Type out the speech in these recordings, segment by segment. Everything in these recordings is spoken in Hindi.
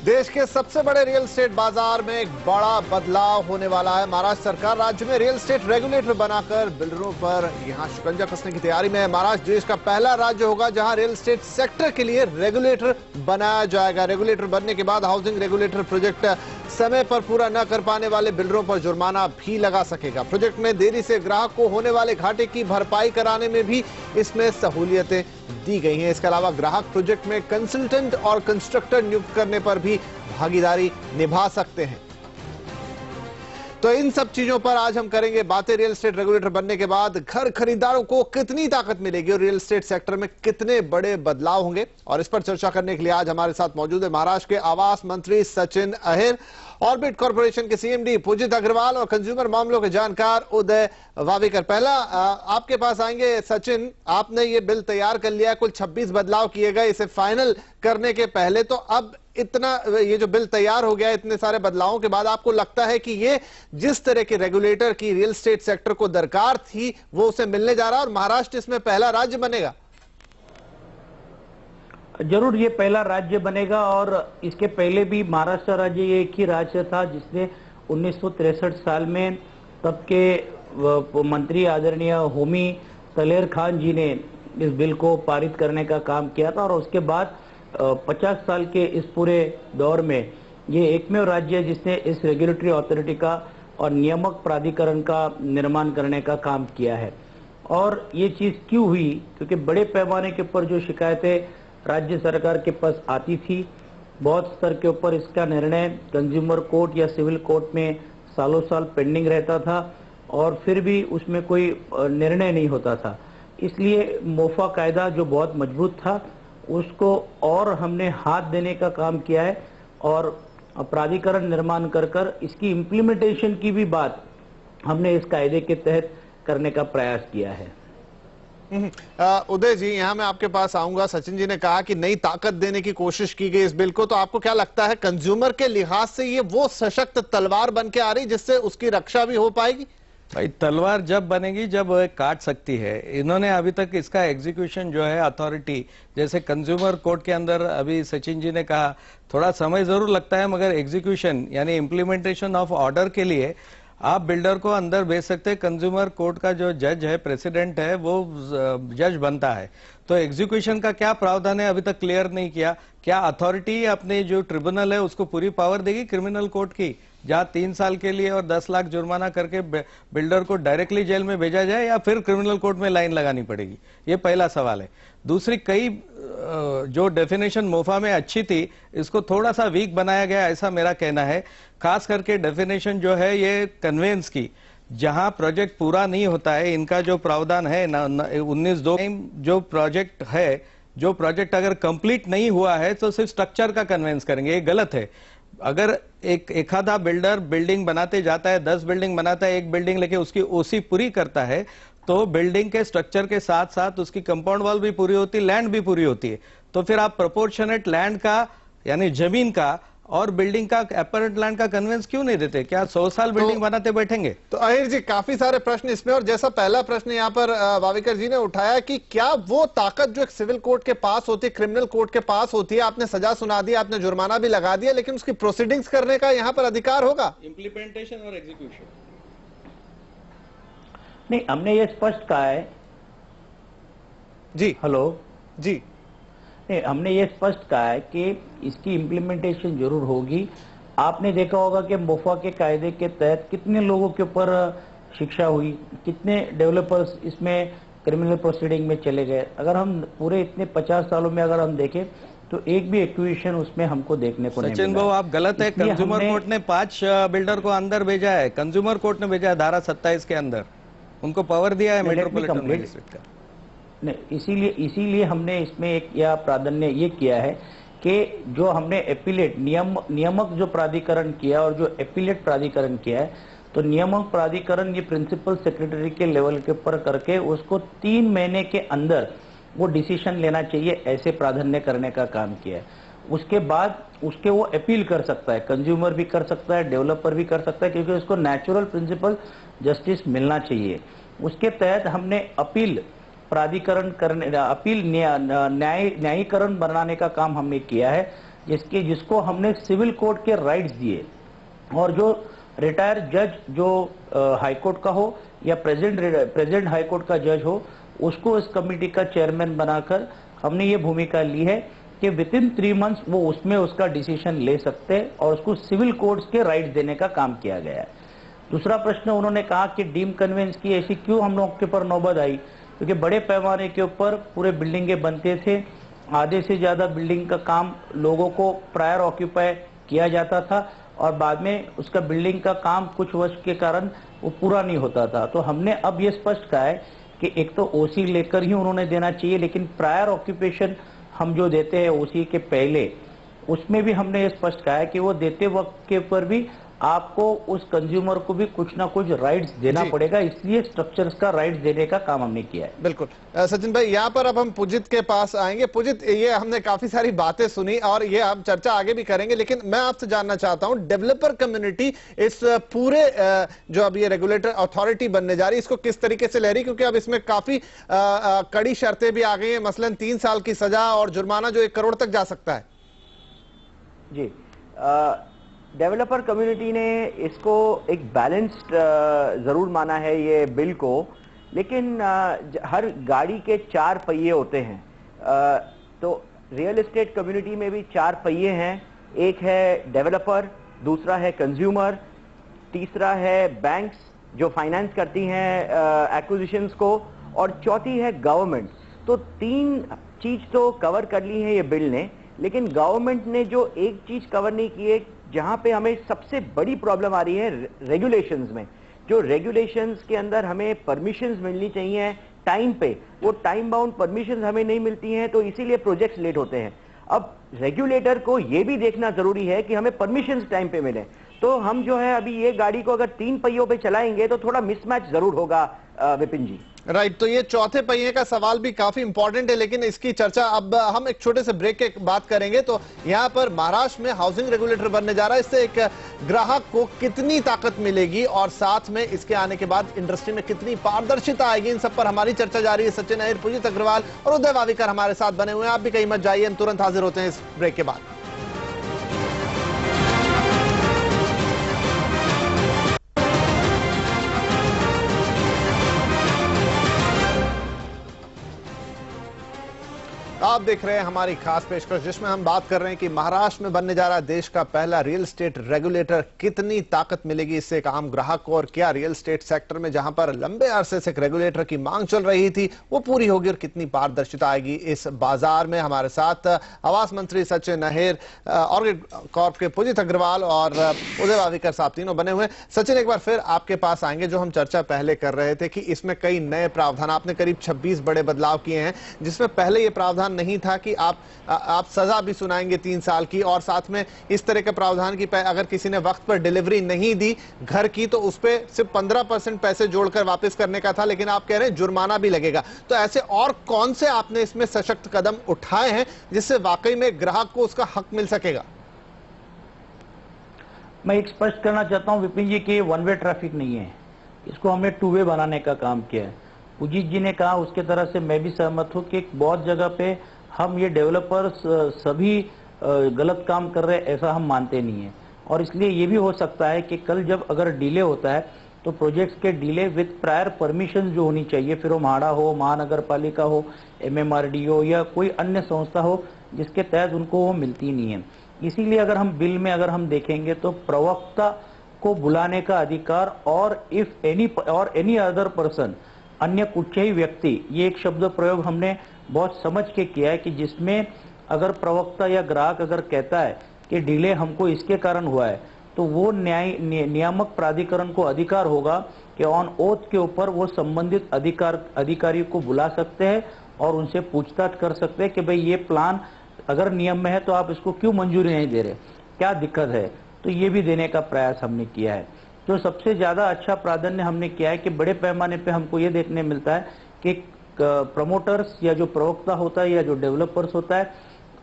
देश के सबसे बड़े रियल एस्टेट बाजार में एक बड़ा बदलाव होने वाला है। महाराष्ट्र सरकार राज्य में रियल एस्टेट रेगुलेटर बनाकर बिल्डरों पर यहां शिकंजा कसने की तैयारी में है। महाराष्ट्र देश का पहला राज्य होगा जहां रियल एस्टेट सेक्टर के लिए रेगुलेटर बनाया जाएगा। रेगुलेटर बनने के बाद हाउसिंग रेगुलेटर प्रोजेक्ट समय पर पूरा न कर पाने वाले बिल्डरों पर जुर्माना भी लगा सकेगा। प्रोजेक्ट में देरी से ग्राहक को होने वाले घाटे की भरपाई कराने में भी इसमें सहूलियतें दी गई हैं। इसके अलावा ग्राहक प्रोजेक्ट में कंसल्टेंट और कंस्ट्रक्टर नियुक्त करने पर भी भागीदारी निभा सकते हैं। तो इन सब चीजों पर आज हम करेंगे बातें। रियल एस्टेट रेगुलेटर बनने के बाद घर खरीदारों को कितनी ताकत मिलेगी और रियल एस्टेट सेक्टर में कितने बड़े बदलाव होंगे, और इस पर चर्चा करने के लिए आज हमारे साथ मौजूद है महाराष्ट्र के आवास मंत्री सचिन अहिर, ऑर्बिट कॉर्पोरेशन के सीएमडी पूजित अग्रवाल और कंज्यूमर मामलों के जानकार उदय वावेकर। पहला आपके पास आएंगे सचिन, आपने ये बिल तैयार कर लिया है, कुल 26 बदलाव किए गए इसे फाइनल करने के पहले। तो अब इतना ये जो बिल तैयार हो गया इतने सारे बदलावों के बाद आपको लगता है कि ये जिस तरह के रेगुलेटर की रियल एस्टेट सेक्टर को दरकार थी वो उसे मिलने जा रहा है और महाराष्ट्र इसमें पहला राज्य बनेगा? जरूर ये पहला राज्य बनेगा, और इसके पहले भी महाराष्ट्र राज्य ये एक ही राज्य था जिसने 1963 साल में तब के मंत्री आदरणीय होमी तलेर खान जी ने इस बिल को पारित करने का काम किया था। और उसके बाद 50 साल के इस पूरे दौर में ये एकमेव राज्य है जिसने इस रेगुलेटरी अथॉरिटी का और नियामक प्राधिकरण का निर्माण करने का काम किया है। और ये चीज क्यों हुई? क्योंकि बड़े पैमाने के ऊपर जो शिकायतें राज्य सरकार के पास आती थी, बहुत स्तर के ऊपर इसका निर्णय कंज्यूमर कोर्ट या सिविल कोर्ट में सालों साल पेंडिंग रहता था और फिर भी उसमें कोई निर्णय नहीं होता था। इसलिए मोफा कायदा जो बहुत मजबूत था उसको और हमने हाथ देने का काम किया है और प्राधिकरण निर्माण कर इसकी इम्प्लीमेंटेशन की भी बात हमने इस कायदे के तहत करने का प्रयास किया है। उदय जी, यहां मैं आपके पास आऊंगा। सचिन जी ने कहा कि नई ताकत देने की कोशिश की गई इस बिल को, तो आपको क्या लगता है कंज्यूमर के लिहाज से ये वो सशक्त तलवार बन के आ रही जिससे उसकी रक्षा भी हो पाएगी? भाई, तलवार जब बनेगी जब काट सकती है। इन्होंने अभी तक इसका एग्जीक्यूशन जो है अथॉरिटी, जैसे कंज्यूमर कोर्ट के अंदर अभी सचिन जी ने कहा थोड़ा समय जरूर लगता है, मगर एग्जीक्यूशन यानी इम्प्लीमेंटेशन ऑफ ऑर्डर के लिए आप बिल्डर को अंदर भेज सकते हैं। कंज्यूमर कोर्ट का जो जज है, प्रेसिडेंट है, वो जज बनता है। तो एग्जीक्यूशन का क्या प्रावधान है अभी तक क्लियर नहीं किया। क्या अथॉरिटी अपने जो ट्रिब्यूनल है उसको पूरी पावर देगी क्रिमिनल कोर्ट की, जहां 3 साल के लिए और 10 लाख जुर्माना करके बिल्डर को डायरेक्टली जेल में भेजा जाए, या फिर क्रिमिनल कोर्ट में लाइन लगानी पड़ेगी? ये पहला सवाल है। दूसरी, कई जो डेफिनेशन मोफा में अच्छी थी इसको थोड़ा सा वीक बनाया गया, ऐसा मेरा कहना है। खास करके डेफिनेशन जो है ये कन्वेंस की, जहां प्रोजेक्ट पूरा नहीं होता है, इनका जो प्रावधान है 19(2) जो प्रोजेक्ट है, जो प्रोजेक्ट अगर कंप्लीट नहीं हुआ है तो सिर्फ स्ट्रक्चर का कन्वेंस करेंगे। ये गलत है। अगर एक आधा बिल्डर बिल्डिंग बनाते जाता है, 10 बिल्डिंग बनाता है, एक बिल्डिंग लेके उसकी ओसी पूरी करता है, तो बिल्डिंग के स्ट्रक्चर के साथ साथ उसकी कंपाउंड वॉल भी पूरी होती है, लैंड भी पूरी होती है। तो फिर आप प्रोपोर्शनेट लैंड का यानी जमीन का और बिल्डिंग का अपरेंट लैंड का कन्वेंस क्यों नहीं देते? क्या 100 साल बिल्डिंग बनाते बैठेंगे? तो अहिर जी, काफी सारे प्रश्न इसमें, और जैसा पहला प्रश्न यहाँ पर वावेकर जी ने उठाया कि क्या वो ताकत जो एक सिविल कोर्ट के पास होती है, क्रिमिनल कोर्ट के पास होती है, आपने सजा सुना दी, आपने जुर्माना भी लगा दिया, लेकिन उसकी प्रोसीडिंग्स करने का यहाँ पर अधिकार होगा? इम्प्लीमेंटेशन और एग्जीक्यूशन नहीं, हमने ये स्पष्ट कहा है जी। हेलो जी, नहीं, हमने ये स्पष्ट कहा है कि इसकी इम्प्लीमेंटेशन जरूर होगी। आपने देखा होगा कि मोफा के कायदे के तहत कितने लोगों के ऊपर शिक्षा हुई, कितने डेवलपर्स इसमें क्रिमिनल प्रोसीडिंग में चले गए। अगर हम पूरे इतने 50 सालों में अगर हम देखें तो एक भी एक्विजिशन उसमें हमको देखने को नहीं मिला। सचिन भाऊ, आप गलत है। कंज्यूमर कोर्ट ने 5 बिल्डर को अंदर भेजा है। कंज्यूमर कोर्ट ने भेजा है धारा 27 के अंदर, उनको पावर दिया है मेट्रोपॉलिटन मजिस्ट्रेट का। नहीं, इसीलिए हमने इसमें एक या प्राधान्य ये किया है कि जो हमने एपिलेट नियामक जो प्राधिकरण किया और जो एपिलेट प्राधिकरण किया है, तो नियामक प्राधिकरण ये प्रिंसिपल सेक्रेटरी के लेवल के ऊपर करके उसको 3 महीने के अंदर वो डिसीजन लेना चाहिए, ऐसे प्राधान्य करने का काम किया है। उसके बाद उसके वो अपील कर सकता है, कंज्यूमर भी कर सकता है, डेवलपर भी कर सकता है, क्योंकि उसको नेचुरल प्रिंसिपल जस्टिस मिलना चाहिए। उसके तहत हमने अपील प्राधिकरण करने, अपील न्यायीकरण बनाने का काम हमने किया है, जिसको हमने सिविल कोर्ट के राइट्स दिए, और जो रिटायर्ड जज जो हाई कोर्ट का हो या प्रेसिडेंट हाई कोर्ट का जज हो, उसको इस कमेटी का चेयरमैन बनाकर हमने ये भूमिका ली है कि विद इन 3 मंथ्स वो उसमें उसका डिसीजन ले सकते हैं, और उसको सिविल कोर्ट्स के राइट देने का काम किया गया है। दूसरा प्रश्न उन्होंने कहा कि डीम कन्वेंस की ऐसी क्यों हम लोग के ऊपर नौबत आई, क्योंकि बड़े पैमाने के ऊपर पूरे बिल्डिंगें बनते थे, आधे से ज्यादा बिल्डिंग का काम लोगों को प्रायर ऑक्यूपाई किया जाता था, और बाद में उसका बिल्डिंग का काम कुछ वर्ष के कारण वो पूरा नहीं होता था। तो हमने अब ये स्पष्ट कहा है कि एक तो ओसी लेकर ही उन्होंने देना चाहिए, लेकिन प्रायर ऑक्यूपेशन हम जो देते हैं ओसी के पहले, उसमें भी हमने ये स्पष्ट कहा है कि वो देते वक्त के ऊपर भी आपको उस कंज्यूमर को भी कुछ ना कुछ राइट्स देना पड़ेगा, इसलिए स्ट्रक्चर्स का राइट्स देने का काम हमने किया है। बिल्कुल। सचिन भाई, यहाँ पर अब हम पुजित के पास आएंगे। पुजित, ये हमने काफी सारी बातें सुनी और ये हम चर्चा आगे भी करेंगे, लेकिन मैं आपसे जानना चाहता हूँ डेवलपर कम्युनिटी इस पूरे जो अब ये रेगुलेटर अथॉरिटी बनने जा रही है, इसको किस तरीके से ले रही, क्योंकि अब इसमें काफी कड़ी शर्तें भी आ गई है, मसलन 3 साल की सजा और जुर्माना जो 1 करोड़ तक जा सकता है। जी, डेवलपर कम्युनिटी ने इसको एक बैलेंस्ड जरूर माना है ये बिल को, लेकिन हर गाड़ी के 4 पहिए होते हैं। तो रियल एस्टेट कम्युनिटी में भी 4 पहिए हैं, एक है डेवलपर, दूसरा है कंज्यूमर, तीसरा है बैंक्स जो फाइनेंस करती हैं एक्विजिशंस को, और चौथी है गवर्नमेंट। तो 3 चीज तो कवर कर ली है ये बिल ने, लेकिन गवर्नमेंट ने जो एक चीज कवर नहीं की है, जहां पे हमें सबसे बड़ी प्रॉब्लम आ रही है रेगुलेशंस में। जो रेगुलेशंस के अंदर हमें परमिशंस मिलनी चाहिए टाइम पे, वो टाइम बाउंड परमिशंस हमें नहीं मिलती हैं, तो इसीलिए प्रोजेक्ट्स लेट होते हैं। अब रेगुलेटर को ये भी देखना जरूरी है कि हमें परमिशंस टाइम पे मिले। तो हम जो है अभी ये गाड़ी को अगर 3 पहियों पे चलाएंगे तो थोड़ा मिसमैच जरूर होगा विपिन जी। राइट, तो ये चौथे पहिए का सवाल भी काफी इंपॉर्टेंट है, लेकिन इसकी चर्चा अब हम एक छोटे से ब्रेक के बात करेंगे। तो यहाँ पर महाराष्ट्र में हाउसिंग रेगुलेटर बनने जा रहा है, इससे एक ग्राहक को कितनी ताकत मिलेगी और साथ में इसके आने के बाद इंडस्ट्री में कितनी पारदर्शिता आएगी, इन सब पर हमारी चर्चा जारी है। सचिन अहिर, पुजित अग्रवाल और उदय वावीकर हमारे साथ बने हुए हैं। आप भी कहीं मत जाइए, हम तुरंत हाजिर होते हैं इस ब्रेक के बाद। आप देख रहे हैं हमारी खास पेशकश, जिसमें हम बात कर रहे हैं कि महाराष्ट्र में बनने जा रहा है देश का पहला रियल एस्टेट रेगुलेटर। कितनी ताकत मिलेगी इससे एक आम ग्राहक को, और क्या रियल एस्टेट सेक्टर में जहां पर लंबे अरसे से एक रेगुलेटर की मांग चल रही थी वो पूरी होगी, और कितनी पारदर्शिता आएगी इस बाजार में। हमारे साथ आवास मंत्री सचिन अहिर, ऑर्किड कॉर्प के पुजित अग्रवाल और उदय वावीकर साहब तीनों बने हुए। सचिन, एक बार फिर आपके पास आएंगे। जो हम चर्चा पहले कर रहे थे कि इसमें कई नए प्रावधान, आपने करीब 26 बड़े बदलाव किए हैं, जिसमें पहले ये प्रावधान नहीं था कि आप सजा भी सुनाएंगे 3 साल की, और साथ में इस तरह के प्रावधान की अगर किसी ने वक्त पर डिलीवरी नहीं दी घर की तो उस पर सिर्फ 15% पैसे जोड़कर वापस करने का था, लेकिन आप कह रहे हैं जुर्माना भी लगेगा। तो ऐसे और कौन से आपने इसमें सशक्त कदम उठाए हैं जिससे वाकई में ग्राहक को उसका हक मिल सकेगा? मैं एक स्पष्ट करना चाहता हूं विपिन जी कि 1 वे ट्रैफिक नहीं है, इसको हमने 2 वे बनाने का काम किया है। पुजीत जी ने कहा उसके तरह से मैं भी सहमत हूं कि बहुत जगह पे हम ये डेवलपर्स सभी गलत काम कर रहे हैं ऐसा हम मानते नहीं है, और इसलिए ये भी हो सकता है कि कल जब अगर डिले होता है तो प्रोजेक्ट्स के डिले विद प्रायर परमिशन जो होनी चाहिए, फिर वो म्हाडा हो, महानगर पालिका हो, MMRD हो या कोई अन्य संस्था हो, जिसके तहत उनको वो मिलती नहीं है। इसीलिए अगर हम बिल में अगर हम देखेंगे तो प्रवक्ता को बुलाने का अधिकार और इफ एनी अदर पर्सन, अन्य कुछ ही व्यक्ति, ये एक शब्द प्रयोग हमने बहुत समझ के किया है कि जिसमें अगर प्रवक्ता या ग्राहक अगर कहता है कि डिले हमको इसके कारण हुआ है, तो वो नियामक प्राधिकरण को अधिकार होगा कि ऑन ओथ के ऊपर वो संबंधित अधिकारी को बुला सकते हैं और उनसे पूछताछ कर सकते हैं कि भाई ये प्लान अगर नियम में है तो आप इसको क्यों मंजूरी नहीं दे रहे, क्या दिक्कत है। तो ये भी देने का प्रयास हमने किया है। तो सबसे ज्यादा अच्छा प्राधान्य हमने किया है कि बड़े पैमाने पे हमको ये देखने मिलता है कि प्रमोटर्स या जो प्रवक्ता होता है या जो डेवलपर्स होता है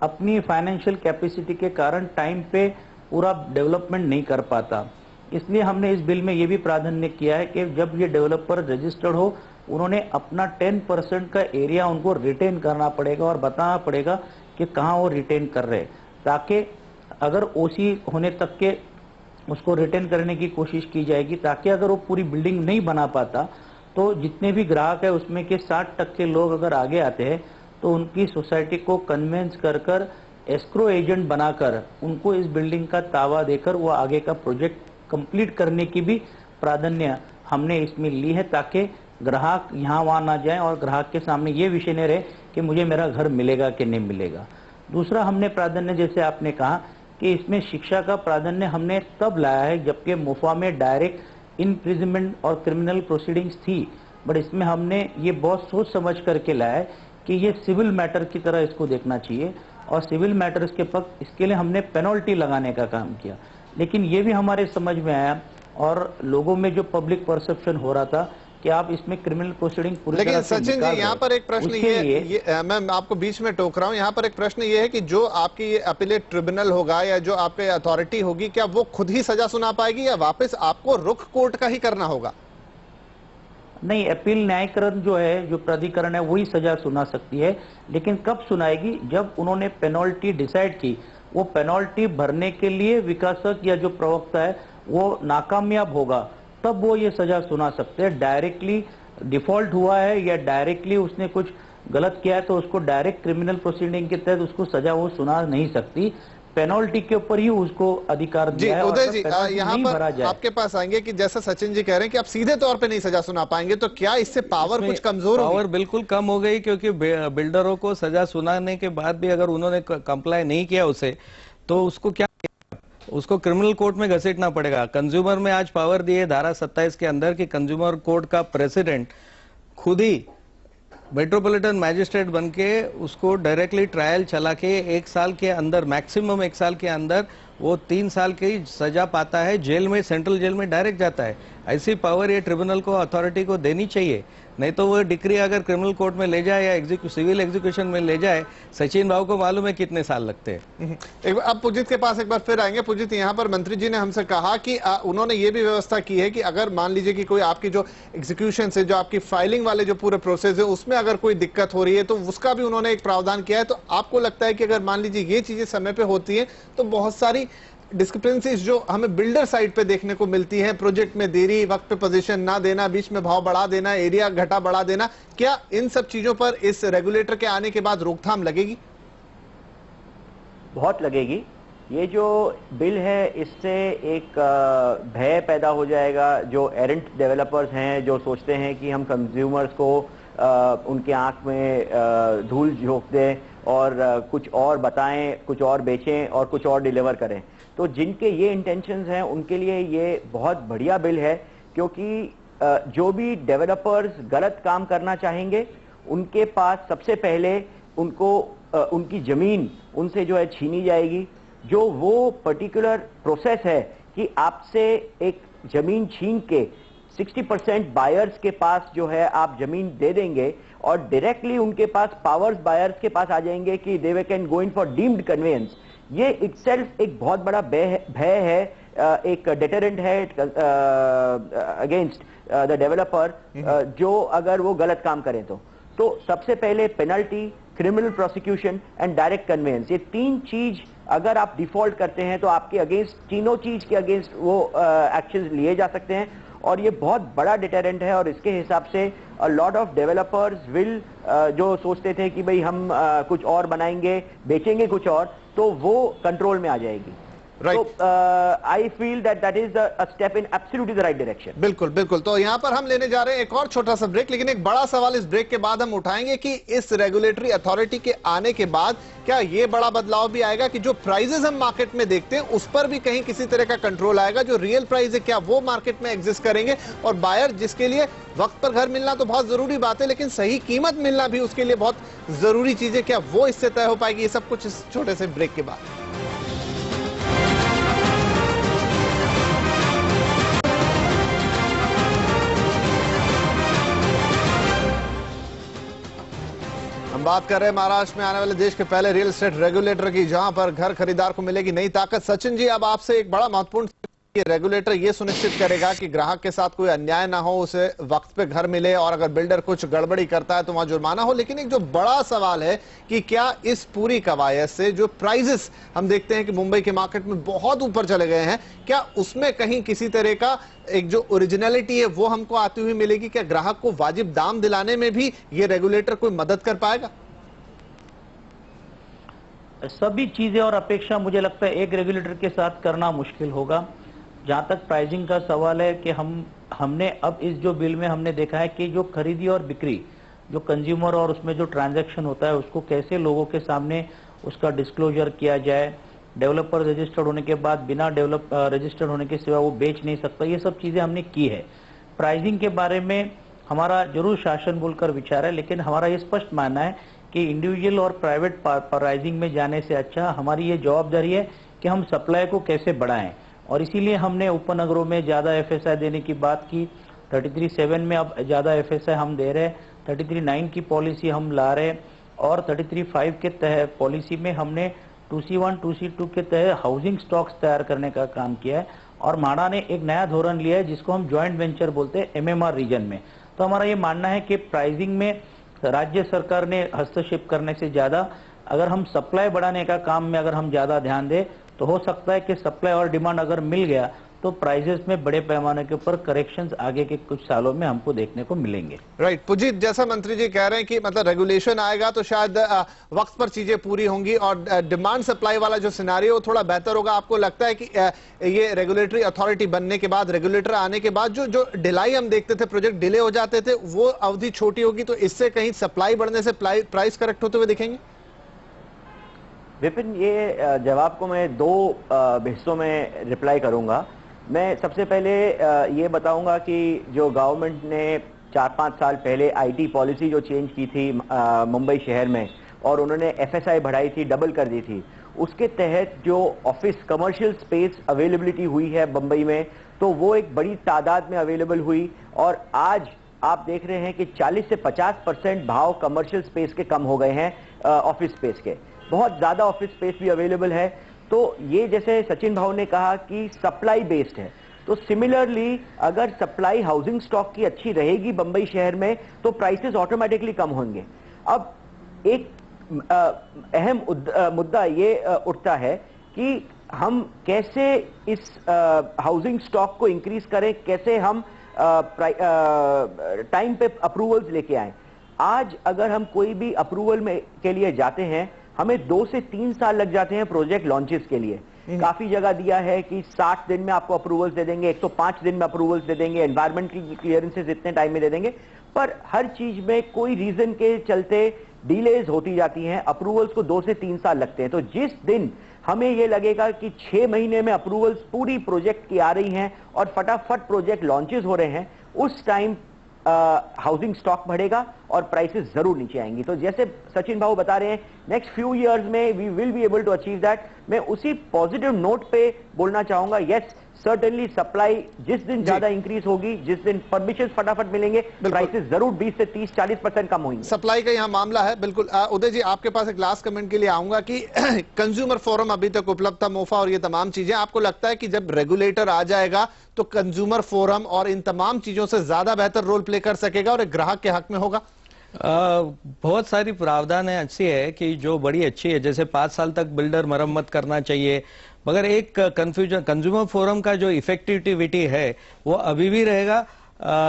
अपनी फाइनेंशियल कैपेसिटी के कारण टाइम पे पूरा डेवलपमेंट नहीं कर पाता। इसलिए हमने इस बिल में ये भी प्राधान्य किया है कि जब ये डेवलपर रजिस्टर्ड हो, उन्होंने अपना 10% का एरिया उनको रिटेन करना पड़ेगा और बताना पड़ेगा कि कहाँ वो रिटेन कर रहे हैं, ताकि अगर ओसी होने तक के उसको रिटेन करने की कोशिश की जाएगी, ताकि अगर वो पूरी बिल्डिंग नहीं बना पाता तो जितने भी ग्राहक है उसमें के 60% लोग अगर आगे आते हैं तो उनकी सोसाइटी को कन्वेंस कर कर एस्क्रो एजेंट बनाकर उनको इस बिल्डिंग का तावा देकर वो आगे का प्रोजेक्ट कंप्लीट करने की भी प्राधान्य हमने इसमें ली है, ताकि ग्राहक यहाँ वहाँ ना जाए और ग्राहक के सामने ये विषय नहीं रहे कि मुझे मेरा घर मिलेगा कि नहीं मिलेगा। दूसरा हमने प्राधान्य, जैसे आपने कहा कि इसमें शिक्षा का प्राधान्य हमने तब लाया है जबकि मोफा में डायरेक्ट इम्प्रिजनमेंट और क्रिमिनल प्रोसीडिंग्स थी, बट इसमें हमने ये बहुत सोच समझ करके लाया है कि ये सिविल मैटर की तरह इसको देखना चाहिए और सिविल मैटर्स के पक्ष इसके लिए हमने पेनल्टी लगाने का काम किया। लेकिन ये भी हमारे समझ में आया और लोगों में जो पब्लिक परसेप्शन हो रहा था कि आप इसमें क्रिमिनल प्रोसीडिंग पूरी लेकिन तरह से सचिन जी, यहाँ पर एक प्रश्न ये मैं आपको बीच में टोक रहा हूँ, यहाँ पर एक प्रश्न ये है कि जो आपकी ये अपीलेट ट्रिब्यूनल होगा या जो आपके अथॉरिटी होगी, क्या वो खुद ही सजा सुना पाएगी या वापस आपको रुख कोर्ट का ही करना होगा? नहीं, अपील न्यायीकरण जो है, जो प्राधिकरण है, वही सजा सुना सकती है। लेकिन कब सुनाएगी? जब उन्होंने पेनल्टी डिसाइड की, वो पेनल्टी भरने के लिए विकासक या जो प्रवक्ता है वो नाकामयाब होगा, तब वो ये सजा सुना सकते हैं। डायरेक्टली डिफॉल्ट हुआ है या डायरेक्टली उसने कुछ गलत किया है तो उसको डायरेक्ट क्रिमिनल प्रोसीडिंग के तहत उसको सजा वो सुना नहीं सकती। पेनल्टी के ऊपर ही उसको अधिकार दिया है। उदय जी, यहाँ पर आपके पास आएंगे कि जैसा सचिन जी कह रहे हैं कि आप सीधे तौर पे नहीं सजा सुना पाएंगे, तो क्या इससे पावर कुछ कमजोर होगी? पावर बिल्कुल कम हो गई, क्योंकि बिल्डरों को सजा सुनाने के बाद भी अगर उन्होंने कंप्लाई नहीं किया उसे, तो उसको क्या, उसको क्रिमिनल कोर्ट में घसीटना पड़ेगा। कंज्यूमर में आज पावर दी है धारा 27 के अंदर कि कंज्यूमर कोर्ट का प्रेसिडेंट खुद ही मेट्रोपॉलिटन मैजिस्ट्रेट बनके उसको डायरेक्टली ट्रायल चला के 1 साल के अंदर, मैक्सिमम 1 साल के अंदर वो 3 साल की सजा पाता है, जेल में, सेंट्रल जेल में डायरेक्ट जाता है। ऐसी पावर ये ट्रिब्यूनल को, अथॉरिटी को देनी चाहिए। नहीं तो वो डिक्री अगर क्रिमिनल कोर्ट में ले जाए या सिविल एग्जीक्यूशन में ले जाए, सचिन राव को मालूम है कितने साल लगते हैं। एक बार अब पुजित के पास एक बार फिर आएंगे। पुजित, यहाँ पर मंत्री जी ने हमसे कहा कि उन्होंने ये भी व्यवस्था की है कि अगर मान लीजिए कि कोई आपकी जो एग्जीक्यूशन से, जो आपकी फाइलिंग वाले जो पूरे प्रोसेस है उसमें अगर कोई दिक्कत हो रही है तो उसका भी उन्होंने एक प्रावधान किया है। तो आपको लगता है कि अगर मान लीजिए ये चीजें समय पे होती है तो बहुत सारी डिस्क्रिपेंसीज जो हमें बिल्डर साइड पे देखने को मिलती है, प्रोजेक्ट में देरी, वक्त पे पोजीशन ना देना, बीच में भाव बढ़ा देना, एरिया घटा बढ़ा देना, क्या इन सब चीजों पर इस रेगुलेटर के आने के बाद रोकथाम लगेगी? बहुत लगेगी। ये जो बिल है इससे एक भय पैदा हो जाएगा। जो एरेंट डेवलपर्स हैं, जो सोचते हैं कि हम कंज्यूमर्स को उनके आंख में धूल झोंक दें और कुछ और बताएं, कुछ और बेचें और कुछ और डिलीवर करें, तो जिनके ये इंटेंशंस हैं उनके लिए ये बहुत बढ़िया बिल है। क्योंकि जो भी डेवलपर्स गलत काम करना चाहेंगे उनके पास सबसे पहले उनको उनकी जमीन उनसे जो है छीनी जाएगी। जो वो पर्टिकुलर प्रोसेस है कि आपसे एक जमीन छीन के 60% बायर्स के पास जो है आप जमीन दे देंगे और डायरेक्टली उनके पास पावर्स बायर्स के पास आ जाएंगे कि they can go in for deemed conveyance. ये इटसेल्फ एक बहुत बड़ा भय है, एक डेटरेंट है अगेंस्ट द डेवलपर, जो अगर वो गलत काम करें तो सबसे पहले penalty, criminal prosecution and direct conveyance, ये 3 चीज अगर आप डिफॉल्ट करते हैं तो आपके अगेंस्ट, तीनों चीज के अगेंस्ट वो एक्शन लिए जा सकते हैं और ये बहुत बड़ा डिटरेंट है। और इसके हिसाब से a lot of developers will, जो सोचते थे कि भाई हम कुछ और बनाएंगे, बेचेंगे कुछ और, तो वो कंट्रोल में आ जाएगी। Right. So I feel that is a step in absolutely the right direction. बिल्कुल बिल्कुल। तो यहाँ पर हम लेने जा रहे हैं एक और छोटा सा ब्रेक, लेकिन एक बड़ा सवाल इस ब्रेक के बाद हम उठाएंगे कि इस रेगुलेटरी अथॉरिटी के आने के बाद क्या ये बड़ा बदलाव भी आएगा कि जो प्राइजेस हम मार्केट में देखते हैं उस पर भी कहीं किसी तरह का कंट्रोल आएगा? जो रियल प्राइस है क्या वो मार्केट में एग्जिस्ट करेंगे? और बायर जिसके लिए वक्त पर घर मिलना तो बहुत जरूरी बात है, लेकिन सही कीमत मिलना भी उसके लिए बहुत जरूरी चीज है, क्या वो इससे तय हो पाएगी? ये सब कुछ इस छोटे से ब्रेक के बाद। बात कर रहे हैं महाराष्ट्र में आने वाले देश के पहले रियल एस्टेट रेगुलेटर की, जहां पर घर खरीदार को मिलेगी नई ताकत। सचिन जी, अब आपसे एक बड़ा महत्वपूर्ण ये रेगुलेटर ये सुनिश्चित करेगा कि ग्राहक के साथ कोई अन्याय ना हो, उसे वक्त पे घर मिले और अगर बिल्डर कुछ गड़बड़ी करता है तो वहां जुर्माना हो। लेकिन एक जो बड़ा सवाल है कि क्या इस पूरी कवायद से जो प्राइजेस हम देखते हैं कि मुंबई के मार्केट में बहुत ऊपर चले गए हैं, क्या उसमें कहीं किसी तरह का एक जो ओरिजिनलिटी है वो हमको आती हुई मिलेगी? क्या ग्राहक को वाजिब दाम दिलाने में भी ये रेगुलेटर कोई मदद कर पाएगा? सभी चीजें और अपेक्षा मुझे लगता है एक रेगुलेटर के साथ करना मुश्किल होगा। जहां तक प्राइसिंग का सवाल है कि हमने अब इस जो बिल में हमने देखा है कि जो खरीदी और बिक्री, जो कंज्यूमर और उसमें जो ट्रांजैक्शन होता है उसको कैसे लोगों के सामने उसका डिस्क्लोजर किया जाए, डेवलपर रजिस्टर्ड होने के बाद बिना रजिस्टर्ड होने के सिवा वो बेच नहीं सकता, ये सब चीजें हमने की है। प्राइसिंग के बारे में हमारा जरूर शासन बोलकर विचार है, लेकिन हमारा ये स्पष्ट मानना है कि इंडिविजुअल और प्राइवेट प्राइसिंग में जाने से अच्छा हमारी ये जवाबदारी है कि हम सप्लाई को कैसे बढ़ाएं। और इसीलिए हमने उपनगरों में ज्यादा एफएसआई देने की बात की। 33.7 में अब ज्यादा एफएसआई हम दे रहे हैं, 33.9 की पॉलिसी हम ला रहे हैं और 33.5 के तहत पॉलिसी में हमने 2C1 2C2 के तहत हाउसिंग स्टॉक्स तैयार करने का काम किया है। और माडा ने एक नया धोरण लिया है जिसको हम ज्वाइंट वेंचर बोलते हैं एमएमआर रीजन में। तो हमारा ये मानना है कि प्राइसिंग में राज्य सरकार ने हस्तक्षेप करने से ज्यादा अगर हम सप्लाई बढ़ाने का काम में अगर हम ज्यादा ध्यान दें तो हो सकता है कि सप्लाई और डिमांड अगर मिल गया तो प्राइसेस में बड़े पैमाने के ऊपर करेक्शंस आगे के कुछ सालों में हमको देखने को मिलेंगे। राइट पुजीत, जैसा मंत्री जी कह रहे हैं कि मतलब रेगुलेशन आएगा तो शायद वक्त पर चीजें पूरी होंगी और डिमांड सप्लाई वाला जो सिनेरियो थोड़ा बेहतर होगा। आपको लगता है कि ये रेगुलेटरी अथॉरिटी बनने के बाद, रेगुलेटर आने के बाद जो डिलाई हम देखते थे, प्रोजेक्ट डिले हो जाते थे, वो अवधि छोटी होगी तो इससे कहीं सप्लाई बढ़ने से प्राइस करेक्ट होते हुए दिखेंगे? विपिन, ये जवाब को मैं दो हिस्सों में रिप्लाई करूंगा। मैं सबसे पहले ये बताऊंगा कि जो गवर्नमेंट ने 4-5 साल पहले आईटी पॉलिसी जो चेंज की थी मुंबई शहर में और उन्होंने एफएसआई बढ़ाई थी, डबल कर दी थी, उसके तहत जो ऑफिस कमर्शियल स्पेस अवेलेबिलिटी हुई है मुंबई में तो वो एक बड़ी तादाद में अवेलेबल हुई। और आज आप देख रहे हैं कि 40 से 50% भाव कमर्शियल स्पेस के कम हो गए हैं ऑफिस स्पेस के। बहुत ज्यादा ऑफिस स्पेस भी अवेलेबल है। तो ये जैसे सचिन भाव ने कहा कि सप्लाई बेस्ड है, तो सिमिलरली अगर सप्लाई हाउसिंग स्टॉक की अच्छी रहेगी बंबई शहर में तो प्राइसेस ऑटोमेटिकली कम होंगे। अब एक अहम मुद्दा ये उठता है कि हम कैसे इस हाउसिंग स्टॉक को इंक्रीज करें, कैसे हम टाइम पे अप्रूवल्स लेके आए। आज अगर हम कोई भी अप्रूवल में के लिए जाते हैं हमें 2 से 3 साल लग जाते हैं प्रोजेक्ट लॉन्चेस के लिए। काफी जगह दिया है कि 60 दिन में आपको अप्रूवल्स दे देंगे, 105 दिन में अप्रूवल्स दे देंगे, एनवायरमेंटल क्लियरेंसेस इतने टाइम में दे देंगे, पर हर चीज में कोई रीजन के चलते डिलेज होती जाती हैं। अप्रूवल्स को 2 से 3 साल लगते हैं। तो जिस दिन हमें यह लगेगा कि 6 महीने में अप्रूवल्स पूरी प्रोजेक्ट की आ रही हैं और फटाफट प्रोजेक्ट लॉन्चेस हो रहे हैं, उस टाइम हाउसिंग स्टॉक बढ़ेगा और प्राइसेस जरूर नीचे आएंगी। तो जैसे सचिन भाऊ बता रहे हैं नेक्स्ट फ्यू इयर्स में we will be able to achieve that. मैं उसी पॉजिटिव नोट पे बोलना चाहूंगा, यस सर्टेनली सप्लाई जिस दिन ज्यादा इंक्रीज होगी, जिस दिन परमिशन फटाफट मिलेंगे, प्राइसेस जरूर 20 से 30-40% कम होंगे। सप्लाई का यहाँ मामला है। बिल्कुल उदय जी, आपके पास एक लास्ट कमेंट के लिए आऊंगा कि कंज्यूमर फोरम अभी तक उपलब्ध था, मोफा और ये तमाम चीजें, आपको लगता है कि जब रेगुलेटर आ जाएगा तो कंज्यूमर फोरम और इन तमाम चीजों से ज्यादा बेहतर रोल प्ले कर सकेगा और एक ग्राहक के हक में होगा? बहुत सारी प्रावधान है अच्छी है कि जो बड़ी अच्छी है, जैसे 5 साल तक बिल्डर मरम्मत करना चाहिए, मगर एक कंफ्यूजन कंज्यूमर फोरम का जो इफेक्टिविटी है वो अभी भी रहेगा।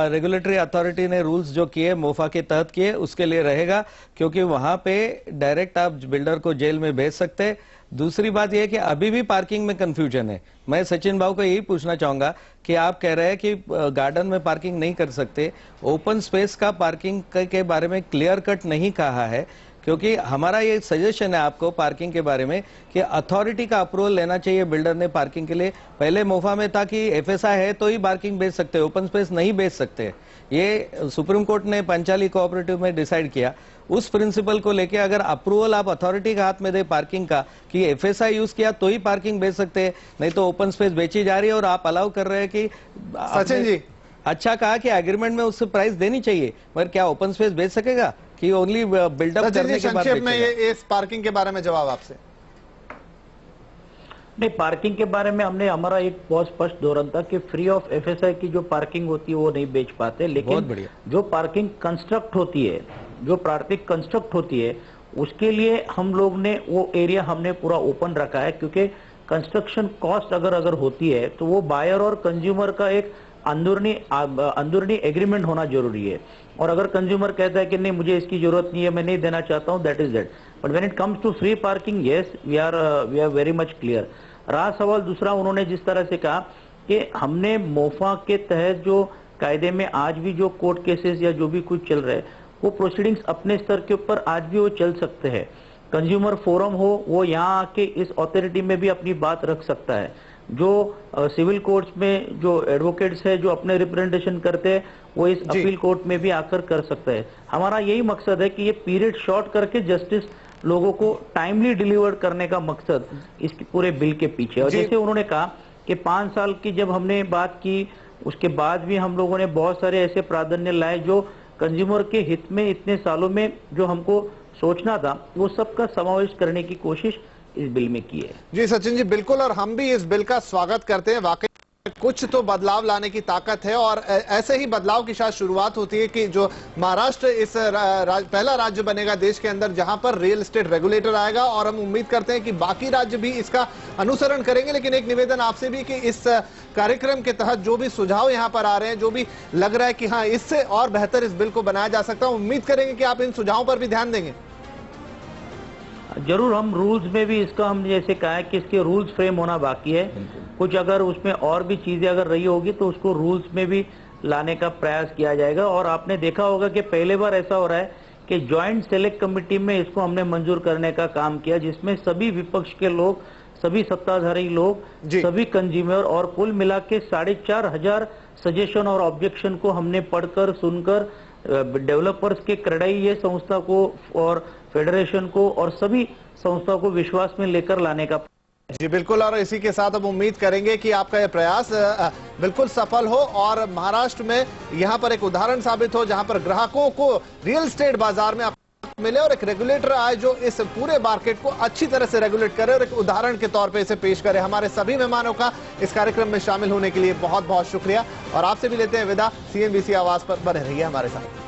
रेगुलेटरी अथॉरिटी ने रूल्स जो किए मोफा के तहत किए उसके लिए रहेगा, क्योंकि वहां पे डायरेक्ट आप बिल्डर को जेल में भेज सकते। दूसरी बात यह है कि अभी भी पार्किंग में कंफ्यूजन है। मैं सचिन भाऊ को यही पूछना चाहूंगा कि आप कह रहे हैं कि गार्डन में पार्किंग नहीं कर सकते, ओपन स्पेस का पार्किंग के बारे में क्लियर कट नहीं कहा है, क्योंकि हमारा ये सजेशन है आपको पार्किंग के बारे में कि अथॉरिटी का अप्रूवल लेना चाहिए बिल्डर ने पार्किंग के लिए। पहले मोफा में था कि एफएसआई है तो ही पार्किंग बेच सकते, ओपन स्पेस नहीं बेच सकते। ये सुप्रीम कोर्ट ने पंचाली कोऑपरेटिव में डिसाइड किया। उस प्रिंसिपल को लेके अगर अप्रूवल आप अथॉरिटी के हाथ में दे पार्किंग का कि एफएसआई यूज किया तो ही पार्किंग बेच सकते हैं, नहीं तो ओपन स्पेस बेची जा रही है और आप अलाउ कर रहे हैं कि सचिन जी अच्छा कहा कि एग्रीमेंट में उससे प्राइस देनी चाहिए, मगर क्या ओपन स्पेस बेच सकेगा कि ओनली बिल्डअप करने के बाद? संक्षेप में ये इस पार्किंग के बारे में जवाब आपसे। नहीं, पार्किंग के बारे में हमने हमारा एक बहुत स्पष्ट धोरण था कि फ्री ऑफ एफएसआई की जो पार्किंग होती है वो नहीं बेच पाते, बहुत लेकिन बढ़िया। जो पार्किंग कंस्ट्रक्ट होती है, जो पार्किंग कंस्ट्रक्ट होती है, उसके लिए हम लोग ने वो एरिया हमने पूरा ओपन रखा है, क्योंकि कंस्ट्रक्शन कॉस्ट अगर होती है तो वो बायर और कंज्यूमर का एक अंदरूनी एग्रीमेंट होना जरूरी है। और अगर कंज्यूमर कहता है कि नहीं मुझे इसकी जरूरत नहीं है, मैं नहीं देना चाहता हूं, that is that. But when it comes to free parking, yes we are very much clear. रहा सवाल दूसरा, उन्होंने जिस तरह से कहा कि हमने मोफा के तहत जो कायदे में आज भी जो कोर्ट केसेस या जो भी कुछ चल रहा है, वो प्रोसीडिंग्स अपने स्तर के ऊपर आज भी वो चल सकते हैं। कंज्यूमर फोरम हो, वो यहाँ आके इस अथॉरिटी में भी अपनी बात रख सकता है। जो सिविल कोर्ट्स में जो एडवोकेट्स है जो अपने रिप्रेजेंटेशन करते हैं, वो इस अपील कोर्ट में भी आकर कर सकते हैं। हमारा यही मकसद है कि ये पीरियड शॉर्ट करके जस्टिस लोगों को टाइमली डिलीवर करने का मकसद इस पूरे बिल के पीछे। और जैसे उन्होंने कहा कि 5 साल की जब हमने बात की, उसके बाद भी हम लोगों ने बहुत सारे ऐसे प्राधान्य लाए जो कंज्यूमर के हित में इतने सालों में जो हमको सोचना था, वो सबका समावेश करने की कोशिश इस बिल में की है। जी सचिन जी, बिल्कुल, और हम भी इस बिल का स्वागत करते हैं। वाकई कुछ तो बदलाव लाने की ताकत है, और ऐसे ही बदलाव की शायद शुरुआत होती है कि जो महाराष्ट्र इस पहला राज्य बनेगा देश के अंदर जहां पर रियल एस्टेट रेगुलेटर आएगा, और हम उम्मीद करते हैं कि बाकी राज्य भी इसका अनुसरण करेंगे। लेकिन एक निवेदन आपसे भी कि इस कार्यक्रम के तहत जो भी सुझाव यहां पर आ रहे हैं, जो भी लग रहा है कि हाँ इससे और बेहतर इस बिल को बनाया जा सकता है, उम्मीद करेंगे कि आप इन सुझावों पर भी ध्यान देंगे। जरूर, हम रूल्स में भी इसका हमने जैसे कहा है कि इसके रूल्स फ्रेम होना बाकी है। कुछ अगर उसमें और भी चीजें अगर रही होगी तो उसको रूल्स में भी लाने का प्रयास किया जाएगा। और आपने देखा होगा कि पहले बार ऐसा हो रहा है कि जॉइंट सेलेक्ट कमेटी में इसको हमने मंजूर करने का काम किया, जिसमें सभी विपक्ष के लोग, सभी सत्ताधारी लोग, सभी कंज्यूमर और कुल मिला के 4,500 सजेशन और ऑब्जेक्शन को हमने पढ़कर सुनकर डेवलपर्स के क्रेडाई संस्था को और फेडरेशन को और सभी संस्था को विश्वास में लेकर लाने का। जी बिल्कुल, और इसी के साथ अब उम्मीद करेंगे कि आपका यह प्रयास बिल्कुल सफल हो और महाराष्ट्र में यहां पर एक उदाहरण साबित हो जहां पर ग्राहकों को रियल एस्टेट बाजार में मिले और एक रेगुलेटर आए जो इस पूरे मार्केट को अच्छी तरह से रेगुलेट करे और एक उदाहरण के तौर पे इसे पेश करे। हमारे सभी मेहमानों का इस कार्यक्रम में शामिल होने के लिए बहुत बहुत शुक्रिया, और आपसे भी लेते हैं विदा। CNBC आवाज पर बने रहिए हमारे साथ।